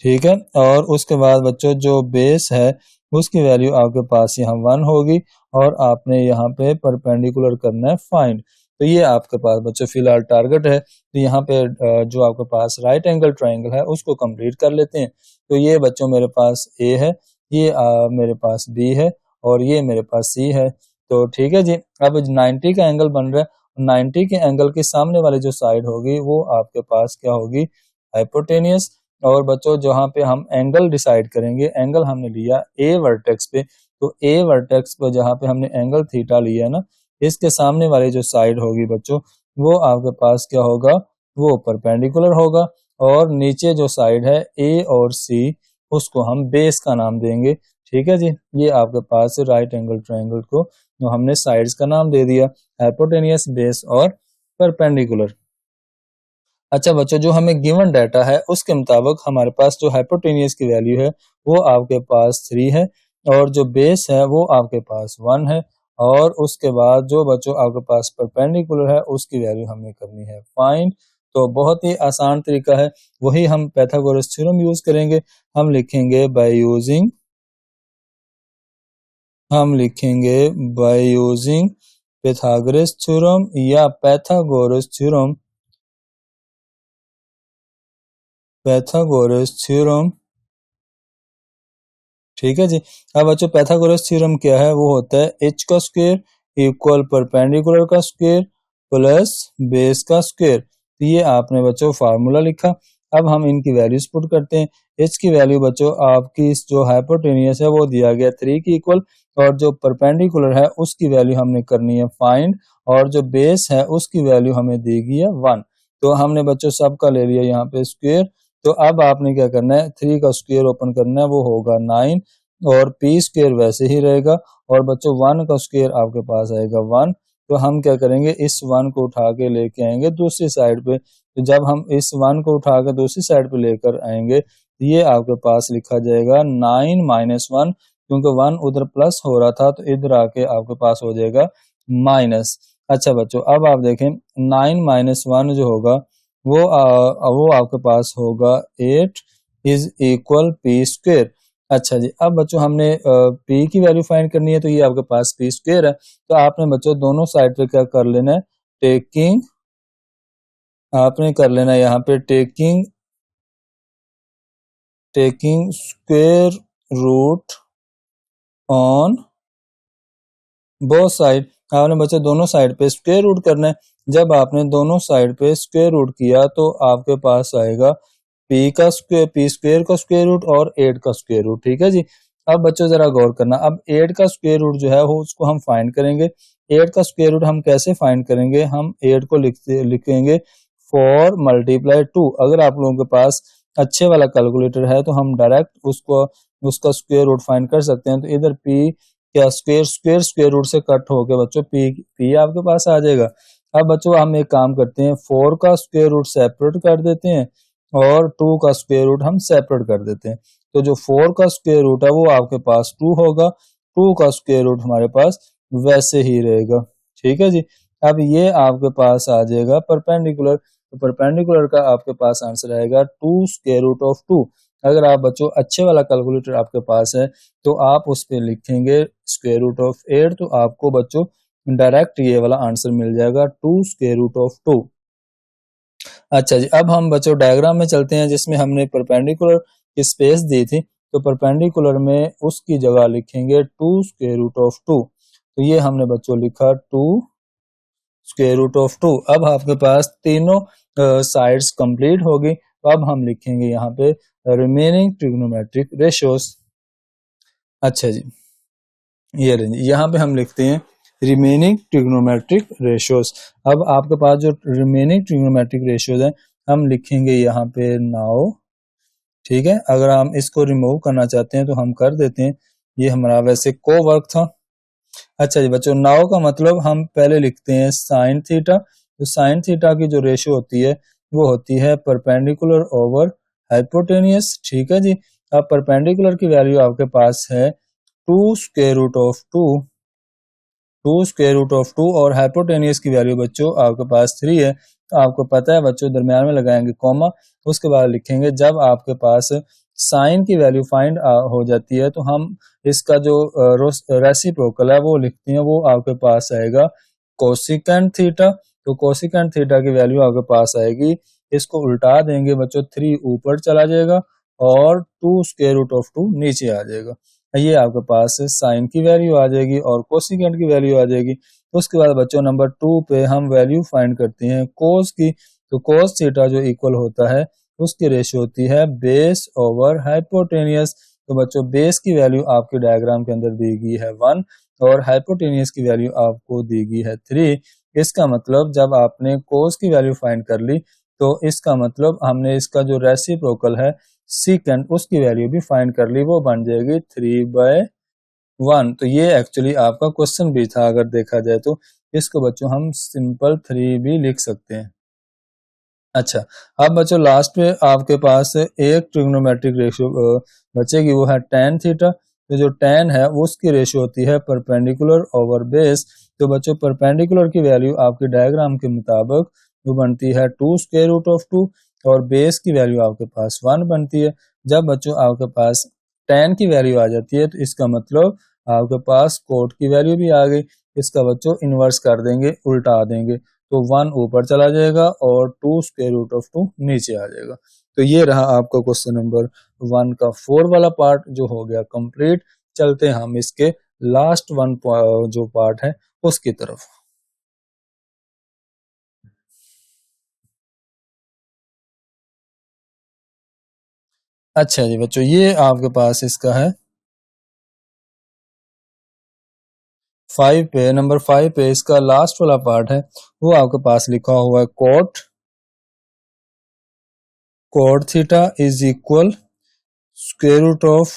ठीक है, और उसके बाद बच्चों जो बेस है उसकी वैल्यू आपके पास यहाँ 1 होगी, और आपने यहाँ पे परपेंडिकुलर करना है फाइंड। तो ये आपके पास बच्चों फिलहाल टारगेट है। तो यहाँ पे जो आपके पास राइट एंगल ट्राइंगल है उसको कंप्लीट कर लेते हैं। तो ये बच्चों मेरे पास ए है, ये मेरे पास बी है, और ये मेरे पास सी है। तो ठीक है जी, अब 90 का एंगल बन रहा है। 90 के एंगल के सामने वाली जो साइड होगी वो आपके पास क्या होगी, हाइपोटेनियस। और बच्चों जहाँ पे हम एंगल डिसाइड करेंगे, एंगल हमने लिया ए वर्टेक्स पे, तो ए वर्टेक्स पे जहाँ पे हमने एंगल थीटा लिया है ना, इसके सामने वाली जो साइड होगी बच्चों वो आपके पास क्या होगा, वो परपेंडिकुलर होगा। और नीचे जो साइड है ए और सी, उसको हम बेस का नाम देंगे। ठीक है जी, ये आपके पास राइट एंगल ट्रायंगल को जो हमने साइड्स का नाम दे दिया, हाइपोटेनियस, बेस और परपेंडिकुलर। अच्छा बच्चों, जो हमें गिवन डाटा है उसके मुताबिक हमारे पास जो हाइपोटेनियस की वैल्यू है वो आपके पास 3 है, और जो बेस है वो आपके पास 1 है, और उसके बाद जो बच्चों आपके पास परपेंडिकुलर है उसकी वैल्यू हमें करनी है फाइंड। तो बहुत ही आसान तरीका है, वही हम पाइथागोरस थ्योरम यूज करेंगे। हम लिखेंगे बाय यूजिंग हम लिखेंगे बाय यूजिंग पाइथागोरस थ्योरम या पाइथागोरस थ्योरम, पाइथागोरस थ्योरम। ठीक है जी। अब बच्चों पाइथागोरस थ्योरम क्या है, वो होता है h का स्क्वायर इक्वल परपेंडिकुलर का स्क्वायर प्लस बेस का स्क्वायर। तो ये आपने बच्चों फार्मूला लिखा। अब हम इनकी वैल्यूज पुट करते हैं। h की वैल्यू बच्चों आपकी जो हाइपोटेनियस है वो दिया गया 3 की इक्वल, और जो परपेंडिकुलर है उसकी वैल्यू हमने करनी है फाइंड, और जो बेस है उसकी वैल्यू हमें दी गई है 1। तो हमने बच्चों सबका ले लिया यहाँ पे स्क्वायर। तो अब आपने क्या करना है, 3 का स्क्वायर ओपन करना है, वो होगा 9, और पी स्क्वायर वैसे ही रहेगा, और बच्चों 1 का स्क्वायर आपके पास आएगा 1। तो हम क्या करेंगे, इस 1 को उठा के लेके आएंगे दूसरी साइड पे। तो जब हम इस 1 को उठा के दूसरी साइड पे लेकर आएंगे, तो ये आपके पास लिखा जाएगा 9 माइनस 1, क्योंकि 1 उधर प्लस हो रहा था तो इधर आके आपके पास हो जाएगा माइनस। अच्छा बच्चों, अब आप देखें 9 माइनस 1 जो होगा वो आपके पास होगा 8 इज इक्वल पी स्क्वायर। अच्छा जी, अब बच्चों हमने पी की वैल्यू फाइंड करनी है, तो ये आपके पास पी स्क्वायर है। तो आपने बच्चों दोनों साइड पे क्या कर लेना है, टेकिंग, आपने कर लेना है यहाँ पे taking taking square root on both side. आपने बच्चों दोनों साइड पे स्क्वायर रूट करना है। जब आपने दोनों साइड पे स्क्वायर रूट किया तो आपके पास आएगा पी का स्क्वायर, पी स्क्वायर का स्क्वायर रूट और 8 का स्क्वायर रूट। ठीक है जी। अब बच्चों जरा गौर करना, अब 8 का स्क्वायर रूट जो है वो उसको हम फाइंड करेंगे। 8 का स्क्वायर रूट हम कैसे फाइंड करेंगे, हम 8 को लिखेंगे 4 मल्टीप्लाई 2। अगर आप लोगों के पास अच्छे वाला कैलकुलेटर है तो हम डायरेक्ट उसको उसका स्क्वायर रूट फाइंड कर सकते हैं। तो इधर पी क्या स्क्वायर स्क्वायर स्क्वायर रूट से कट होके बच्चों पी आपके पास आ जाएगा। अब बच्चों हम एक काम करते हैं, 4 का स्क्वायर रूट सेपरेट कर देते हैं और 2 का स्क्वायर रूट हम सेपरेट कर देते हैं। तो जो 4 का स्क्वायर रूट है वो आपके पास 2 होगा, 2 का स्क्वायर रूट हमारे पास वैसे ही रहेगा। ठीक है जी। अब ये आपके पास आ जाएगा परपेंडिकुलर, तो परपेंडिकुलर का आपके पास आंसर आएगा 2 स्क्वायर रूट ऑफ 2। अगर आप बच्चों अच्छे वाला कैलकुलेटर आपके पास है तो आप उस पे लिखेंगे स्क्वायर रूट ऑफ 8, तो आपको बच्चों डायरेक्ट ये वाला आंसर मिल जाएगा 2 स्क्वायर रूट ऑफ 2। अच्छा जी, अब हम बच्चों डायग्राम में चलते हैं जिसमें हमने परपेंडिकुलर की स्पेस दी थी, तो परपेंडिकुलर में उसकी जगह लिखेंगे 2 स्क्वायर रूट ऑफ 2। तो ये हमने बच्चों लिखा 2 स्क्वायर रूट ऑफ 2। अब आपके पास तीनों साइड्स कंप्लीट होगी, तो अब हम लिखेंगे यहाँ पे रिमेनिंग ट्रिग्नोमेट्रिक रेशियोज। अच्छा जी, ये यहाँ पे हम लिखते हैं रिमेनिंग ट्रिग्नोमेट्रिक रेशियोज। अब आपके पास जो रिमेनिंग ट्रिग्नोमेट्रिक रेशियोज है हम लिखेंगे यहाँ पे नाउ। ठीक है, अगर हम इसको रिमूव करना चाहते हैं तो हम कर देते हैं, ये हमारा वैसे को वर्क था। अच्छा जी बच्चों, नाउ का मतलब हम पहले लिखते हैं साइन थीटा। तो साइन थीटा की जो रेशियो होती है वो होती है परपेंडिकुलर ओवर हाइपोटेनियस। ठीक है जी। अब परपेंडिकुलर की वैल्यू आपके पास है 2 square root of 2, 2 square root of 2 और हाइपोटेनियस की वैल्यू बच्चों आपके पास 3 है। तो आपको पता है बच्चों दरमियान में लगाएंगे कॉमा, उसके बाद लिखेंगे जब आपके पास साइन की वैल्यू फाइंड हो जाती है तो हम इसका जो रेसिप्रोकल है वो लिखते हैं, वो आपके पास आएगा कोसिकेंट थीटा। तो कोसिकेंट थीटा की वैल्यू आपके पास आएगी, इसको उल्टा देंगे बच्चों 3 ऊपर चला जाएगा और 2 स्क्वायर रूट ऑफ 2 नीचे आ जाएगा। ये आपके पास साइन की वैल्यू आ जाएगी और कोसिकेंट की वैल्यू आ जाएगी। उसके बाद बच्चों नंबर 2 पे हम वैल्यू फाइंड करते हैं कोस की। तो कोस थीटा जो इक्वल होता है उसकी रेशियो होती है बेस ओवर हाइपोटेनियस। तो बच्चों बेस की वैल्यू आपके डायग्राम के अंदर दी गई है 1 और हाइपोटेनियस की वैल्यू आपको दी गई है 3। इसका मतलब जब आपने कोस की वैल्यू फाइंड कर ली तो इसका मतलब हमने इसका जो रेसिप्रोकल है सीकेंट उसकी वैल्यू भी फाइंड कर ली, वो बन जाएगी 3/1। तो ये एक्चुअली आपका क्वेश्चन भी था, अगर देखा जाए तो इसको बच्चों हम सिंपल 3 भी लिख सकते हैं। अच्छा, अब बच्चों लास्ट में आपके पास एक ट्रिग्नोमेट्रिक रेशियो बचेगी, वो है tan थीटा। तो जो tan है वो उसकी रेशियो होती है परपेंडिकुलर ओवर बेस। तो बच्चों परपेंडिकुलर की वैल्यू आपके डायग्राम के मुताबिक वो बनती है 2 स्क्वायर रूट ऑफ 2 और बेस की वैल्यू आपके पास 1 बनती है। जब बच्चों आपके पास tan की वैल्यू आ जाती है तो इसका मतलब आपके पास कोट की वैल्यू भी आ गई। इसका बच्चों इन्वर्स कर देंगे, उल्टा देंगे, तो 1 ऊपर चला जाएगा और 2 स्क्वायर रूट ऑफ 2 नीचे आ जाएगा। तो ये रहा आपका क्वेश्चन नंबर 1 का 4 वाला पार्ट जो हो गया कंप्लीट। चलते हैं हम इसके लास्ट वन जो पार्ट है उसकी तरफ। अच्छा जी बच्चों, ये आपके पास इसका है 5 पे, नंबर 5 पे इसका लास्ट वाला पार्ट है, वो आपके पास लिखा हुआ है cot theta is equal square root of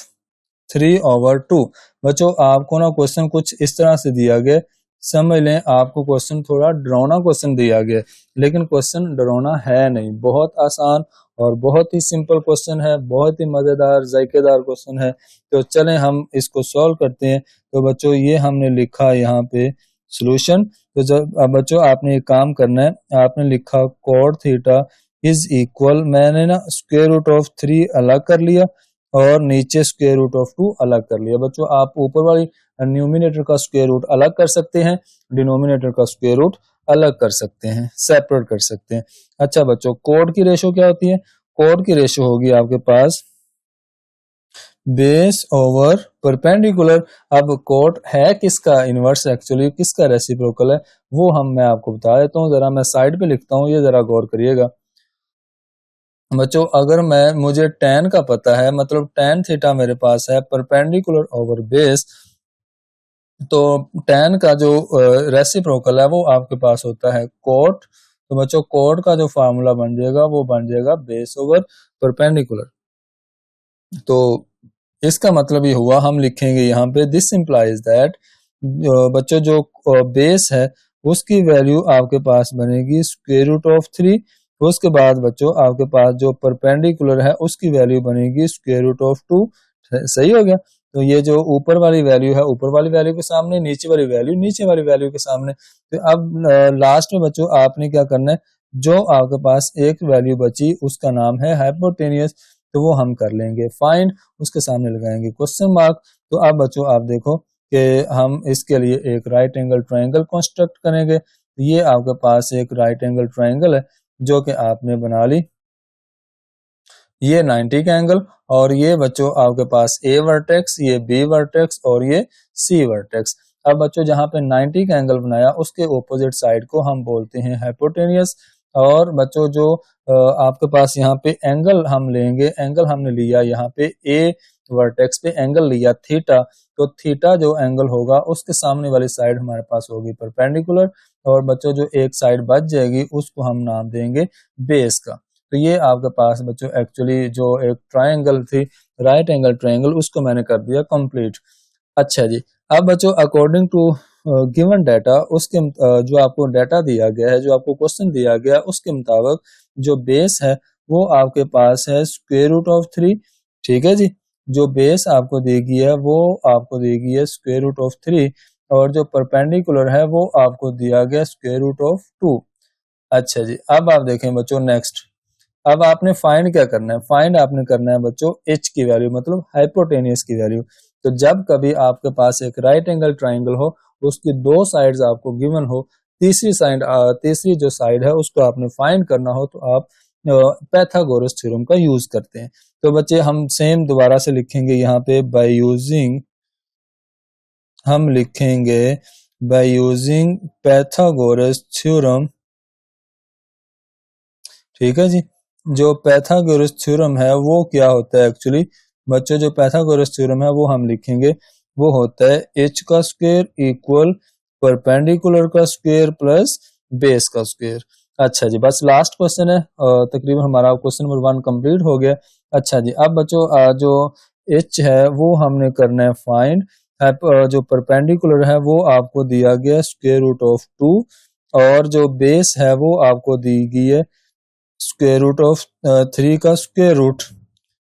3/2। बच्चों आपको ना क्वेश्चन कुछ इस तरह से दिया गया, समझ लें आपको क्वेश्चन थोड़ा डरावना क्वेश्चन दिया गया, लेकिन क्वेश्चन डरावना है नहीं, बहुत आसान और बहुत ही सिंपल क्वेश्चन है, बहुत ही मजेदार जायकेदार क्वेश्चन है। तो चलें हम इसको सॉल्व करते हैं। तो बच्चों ये हमने लिखा यहाँ पे सोल्यूशन। तो जब अब बच्चों आपने एक काम करना है, आपने लिखा कॉट थीटा इज इक्वल, मैंने ना स्क्वायर रूट ऑफ 3 अलग कर लिया और नीचे स्क्वायर रूट ऑफ 2 अलग कर लिया। बच्चों आप ऊपर वाली न्यूमिनेटर का स्क्वायर रूट अलग कर सकते हैं, डिनोमिनेटर का स्क्वायर रूट अलग कर सकते हैं, सेपरेट कर सकते हैं। अच्छा बच्चों, कोड की रेशो क्या होती है? कोड की रेशो होगी आपके पास बेस ओवर परपेंडिकुलर। अब कोट है किसका इनवर्स, एक्चुअली किसका रेसिप्रोकल है वो मैं आपको बता देता हूँ। जरा मैं साइड पे लिखता हूँ, ये जरा गौर करिएगा बच्चों। अगर मुझे tan का पता है, मतलब tan थीटा मेरे पास है परपेंडिकुलर ओवर बेस, तो tan का जो रेसिप्रोकल है वो आपके पास होता है कोट। तो बच्चों कोट का जो फार्मूला बन जाएगा वो बन जाएगा बेस ओवर परपेंडिकुलर। तो इसका मतलब ये हुआ, हम लिखेंगे यहाँ पे दिस इंप्लाइज दैट बच्चों जो बेस है उसकी वैल्यू आपके पास बनेगी स्क्वायर रूट ऑफ 3। उसके बाद बच्चों आपके पास जो परपेंडिकुलर है उसकी वैल्यू बनेगी स्क्वायर रूट ऑफ 2। सही हो गया। तो ये जो ऊपर वाली वैल्यू है ऊपर वाली वैल्यू के सामने, नीचे वाली वैल्यू नीचे वाली वैल्यू के सामने। तो अब लास्ट में बच्चों आपने क्या करना है, जो आपके पास एक वैल्यू बची उसका नाम है हाइपोटेनियस, तो वो हम कर लेंगे फाइंड, उसके सामने लगाएंगे क्वेश्चन मार्क। तो अब बच्चों आप देखो कि हम इसके लिए एक राइट एंगल ट्रायंगल कंस्ट्रक्ट करेंगे। ये आपके पास एक राइट एंगल ट्रायंगल है जो कि आपने बना ली, ये 90 का एंगल, और ये बच्चों आपके पास ए वर्टेक्स, ये बी वर्टेक्स और ये सी वर्टेक्स। अब बच्चों जहां पे 90 का एंगल बनाया उसके ऑपोजिट साइड को हम बोलते हैं हाइपोटेनियस। और बच्चों जो आपके पास यहाँ पे एंगल हम लेंगे, एंगल हमने लिया यहाँ पे ए वर्टेक्स पे एंगल लिया थीटा, तो थीटा जो एंगल होगा उसके सामने वाली साइड हमारे पास होगी परपेंडिकुलर, और बच्चों जो एक साइड बच जाएगी उसको हम नाम देंगे बेस का। तो ये आपके पास बच्चों एक्चुअली जो एक ट्रायंगल थी राइट एंगल ट्रायंगल, उसको मैंने कर दिया कंप्लीट। अच्छा जी, अब बच्चों अकॉर्डिंग टू गिवन डाटा, उसके जो आपको डाटा दिया गया है, जो आपको क्वेश्चन दिया गया है उसके मुताबिक जो बेस है वो आपके पास है स्क्वायर रूट ऑफ 3। ठीक है जी, जो बेस आपको दी गई है वो आपको दी गई है स्क्वायर रूट ऑफ 3, और जो परपेंडिकुलर है वो आपको दिया गया स्क्वायर रूट ऑफ 2। अच्छा जी, अब आप देखें बच्चों नेक्स्ट, अब आपने फाइंड क्या करना है, फाइंड आपने करना है बच्चों एच की वैल्यू, मतलब हाइपोटेनियस की वैल्यू। तो जब कभी आपके पास एक राइट एंगल ट्राइंगल हो, उसकी दो साइड्स आपको गिवन हो, तीसरी जो साइड है उसको आपने फाइंड करना हो, तो आप पैथागोरस थ्योरम का यूज करते हैं। तो बच्चे हम सेम दोबारा से लिखेंगे यहाँ पे हम लिखेंगे बाय यूजिंग पैथागोरस थ्योरम। ठीक है जी, जो पैथागोरस थ्योरम है वो क्या होता है एक्चुअली बच्चों, जो पैथागोरस थ्योरम है वो हम लिखेंगे, वो होता है एच का स्क्वायर इक्वल परपेंडिकुलर का स्क्वायर प्लस बेस का स्क्वायर। अच्छा जी, बस लास्ट क्वेश्चन है, तकरीबन हमारा क्वेश्चन नंबर 1 कंप्लीट हो गया। अच्छा जी, अब बच्चों जो एच है वो हमने करना है फाइंड, जो परपेंडिकुलर है वो आपको दिया गया स्क्वायर रूट ऑफ 2, और जो बेस है वो आपको दी गई है स्क्वायर रूट ऑफ 3 का स्क्वायर रूट।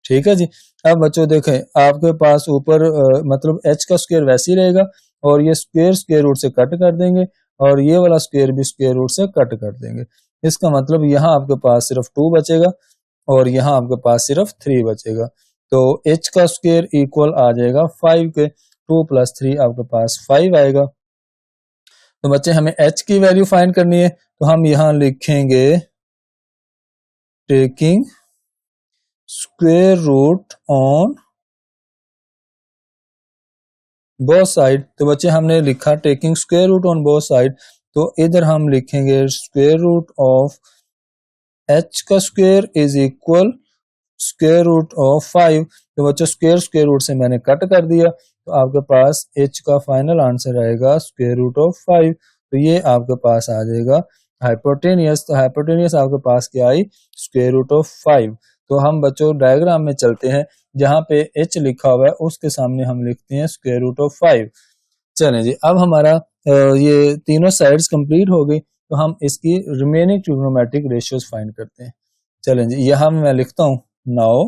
ठीक है जी, अब बच्चों देखें आपके पास ऊपर मतलब h का स्क्वायर वैसे ही रहेगा, और ये स्क्वायर रूट से कट कर देंगे, और ये वाला स्क्वायर भी स्क्वायर रूट से कट कर देंगे। इसका मतलब यहाँ आपके पास सिर्फ 2 बचेगा और यहाँ आपके पास सिर्फ 3 बचेगा। तो h का स्क्वायर इक्वल आ जाएगा 5 के, 2 + 3 आपके पास 5 आएगा। तो बच्चे हमें h की वैल्यू फाइंड करनी है, तो हम यहाँ लिखेंगे taking square root on both side. तो बच्चे हमने लिखा taking square root on both side, तो इधर हम लिखेंगे स्क्वायर रूट ऑफ h का square is equal square root of 5। तो बच्चों स्क्वायर रूट से मैंने कट कर दिया, तो आपके पास h का फाइनल आंसर आएगा स्क्वायर रूट ऑफ 5। तो ये आपके पास आ जाएगा हाइपोटेनियस। तो हाइपोटेनियस आपके पास क्या आई, स्क्वायर रूट ऑफ 5। तो हम बच्चों डायग्राम में चलते हैं, जहां पे h लिखा हुआ है उसके सामने हम लिखते हैं स्क्वायर रूट ऑफ 5। चलें जी, अब हमारा ये तीनों साइड्स कंप्लीट हो गई, तो हम इसकी रिमेनिंग ट्रिग्नोमेट्रिक रेशियोज फाइंड करते हैं। चलें जी, यहाँ मैं लिखता हूँ नाउ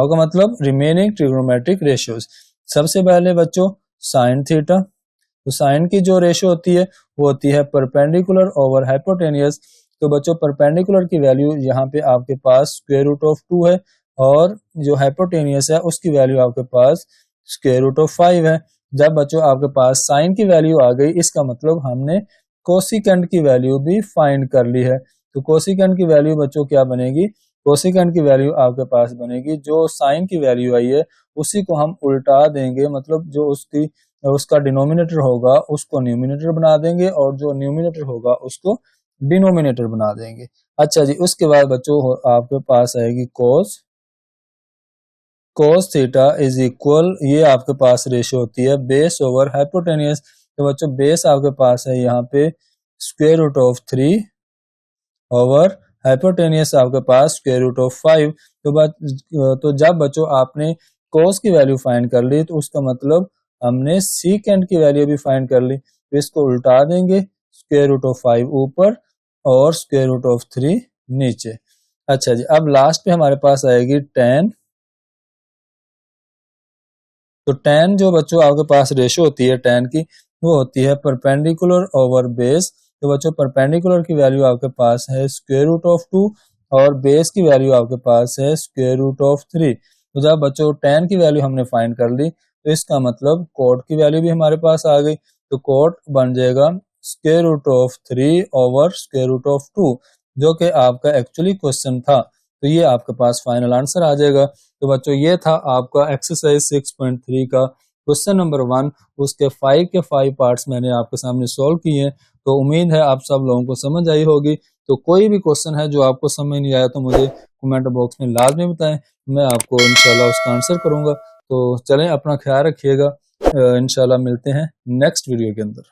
का मतलब रिमेनिंग ट्रिग्नोमेट्रिक रेशियोज। सबसे पहले बच्चों साइन थीटा, तो साइन की जो रेशियो होती है वो होती है परपेंडिकुलर ओवर हाइपोटेनियस। तो बच्चों परपेंडिकुलर की वैल्यू यहाँ पे आपके पास स्क्वायर रूट ऑफ 2 है, और जो हाइपोटेनियस है उसकी वैल्यू आपके पास स्क्वायर रूट ऑफ 5 है। जब बच्चों आपके पास साइन की वैल्यू आ गई, इसका मतलब हमने कोसिकेंट की वैल्यू भी फाइंड कर ली है। तो कोसिकेंट की वैल्यू बच्चों क्या बनेगी, कोसिकेंड की वैल्यू आपके पास बनेगी, जो साइन की वैल्यू आई है उसी को हम उल्टा देंगे, मतलब जो उसका डिनोमिनेटर होगा उसको न्यूमिनेटर बना देंगे और जो न्यूमिनेटर होगा उसको डिनोमिनेटर बना देंगे। अच्छा जी, उसके बाद बच्चों आपके पास आएगी cos थीटा इज इक्वल, ये आपके पास रेशियो होती है बेस ओवर हाइपोटेनियस। तो बच्चों बेस आपके पास है यहाँ पे square root of 3 over hypotenuse आपके पास स्क्वायर रूट ऑफ 5। तो जब बच्चों आपने cos की वैल्यू फाइंड कर ली तो उसका मतलब हमने सीकेंड की वैल्यू भी फाइंड कर ली, तो इसको उल्टा देंगे, स्क्वायर रूट ऑफ 5 ऊपर और स्क्वायर रूट ऑफ 3 नीचे। अच्छा जी, अब लास्ट पे हमारे पास आएगी tan। तो tan जो बच्चों आपके पास रेशो होती है tan की, वो होती है परपेंडिकुलर ओवर बेस। तो बच्चों परपेंडिकुलर की वैल्यू आपके पास है स्क्वायर रूट ऑफ 2 और बेस की वैल्यू आपके पास है स्क्वायर रूट ऑफ 3। तो जब बच्चों tan की वैल्यू हमने फाइंड कर ली तो इसका मतलब cot की वैल्यू भी हमारे पास आ गई, तो cot बन जाएगा square root of 3 over square root of 2, जो कि आपका एक्चुअली क्वेश्चन था। तो ये आपके पास फाइनल आंसर आ जाएगा। तो बच्चों ये था आपका एक्सरसाइज 6.3 का क्वेश्चन नंबर 1। उसके 5 के 5 पार्ट्स मैंने आपके सामने सॉल्व किए हैं, तो उम्मीद है आप सब लोगों को समझ आई होगी। तो कोई भी क्वेश्चन है जो आपको समझ नहीं आया तो मुझे कमेंट बॉक्स में लाजमी बताएं, मैं आपको इंशाल्लाह उसका आंसर करूंगा। तो चलें, अपना ख्याल रखिएगा, इंशाल्लाह मिलते हैं नेक्स्ट वीडियो के अंदर।